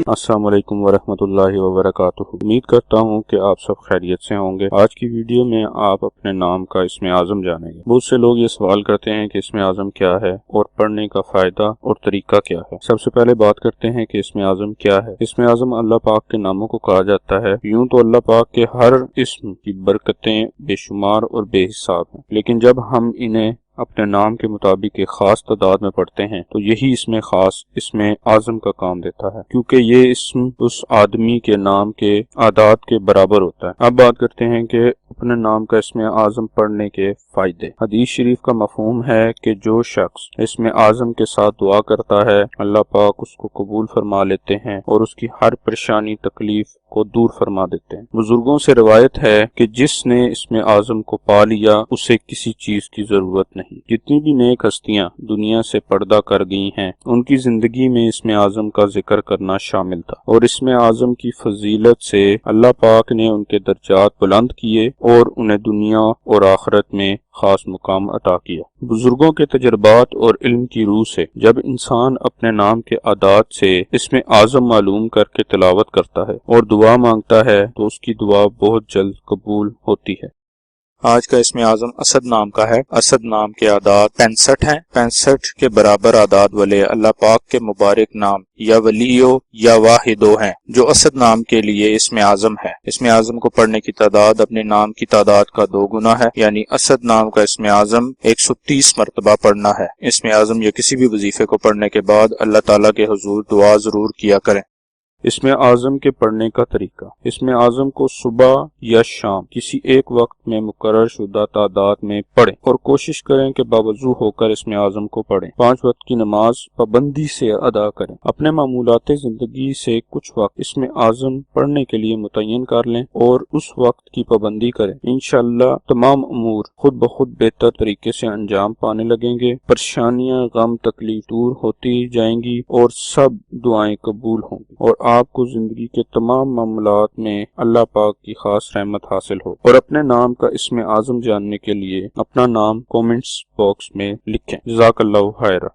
السلام علیکم ورحمۃ اللہ وبرکاتہ۔ امید کرتا ہوں کہ آپ سب خیریت سے ہوں گے۔ آج کی ویڈیو میں آپ اپنے نام کا اسم اعظم جانیں گے۔ بہت سے لوگ یہ سوال کرتے ہیں کہ اسم اعظم کیا ہے اور پڑھنے کا فائدہ اور طریقہ کیا ہے۔ سب سے پہلے بات کرتے ہیں کہ اسم اعظم کیا ہے۔ اسم اعظم اللہ پاک کے ناموں کو کہا جاتا ہے۔ یوں تو اللہ پاک کے ہر اسم کی برکتیں بے شمار اور بے حساب ہیں، لیکن جب ہم انہیں اپنے نام کے مطابق ایک خاص تعداد میں پڑھتے ہیں تو یہی اسم خاص اسم اعظم کا کام دیتا ہے، کیونکہ یہ اسم اس آدمی کے نام کے اعداد کے برابر ہوتا ہے۔ اب بات کرتے ہیں کہ اپنے نام کا اسم اعظم پڑھنے کے فائدے۔ حدیث شریف کا مفہوم ہے کہ جو شخص اسم اعظم کے ساتھ دعا کرتا ہے، اللہ پاک اس کو قبول فرما لیتے ہیں اور اس کی ہر پریشانی تکلیف کو دور فرما دیتے ہیں۔ بزرگوں سے روایت ہے کہ جس نے اسم اعظم کو پا لیا اسے کسی چیز کی ضرورت نہیں۔ جتنی بھی نیک ہستیاں دنیا سے پردہ کر گئی ہیں، ان کی زندگی میں اسم اعظم کا ذکر کرنا شامل تھا، اور اسم اعظم کی فضیلت سے اللہ پاک نے ان کے درجات بلند کیے اور انہیں دنیا اور آخرت میں خاص مقام عطا کیا۔ بزرگوں کے تجربات اور علم کی روح سے جب انسان اپنے نام کے اعداد سے اسم اعظم معلوم کر کے تلاوت کرتا ہے اور دعا مانگتا ہے تو اس کی دعا بہت جلد قبول ہوتی ہے۔ آج کا اسم اعظم اسد نام کا ہے۔ اسد نام کے اعداد 65 ہیں۔ 65 کے برابر اعداد والے اللہ پاک کے مبارک نام یا ولیو یا واحدو ہیں، جو اسد نام کے لیے اسم اعظم ہے۔ اسم اعظم کو پڑھنے کی تعداد اپنے نام کی تعداد کا 2 گنا ہے، یعنی اسد نام کا اسم اعظم 130 مرتبہ پڑھنا ہے۔ اسم اعظم یا کسی بھی وظیفے کو پڑھنے کے بعد اللہ تعالیٰ کے حضور دعا ضرور کیا کریں۔ اسم اعظم کے پڑھنے کا طریقہ۔ اسم اعظم کو صبح یا شام کسی ایک وقت میں مقرر شدہ تعداد میں پڑھیں اور کوشش کریں کہ باوضو ہو کر اسم اعظم کو پڑھیں۔ 5 وقت کی نماز پابندی سے ادا کریں۔ اپنے معمولات زندگی سے کچھ وقت اسم اعظم پڑھنے کے لیے متعین کر لیں اور اس وقت کی پابندی کریں۔ انشاءاللہ تمام امور خود بخود بہتر طریقے سے انجام پانے لگیں گے، پریشانیاں غم تکلیف دور ہوتی جائیں گی اور سب دعائیں قبول ہوں گی، اور آپ کو زندگی کے تمام معاملات میں اللہ پاک کی خاص رحمت حاصل ہو۔ اور اپنے نام کا اسم اعظم جاننے کے لیے اپنا نام کومنٹس باکس میں لکھیں۔ جزاک اللہ خیر۔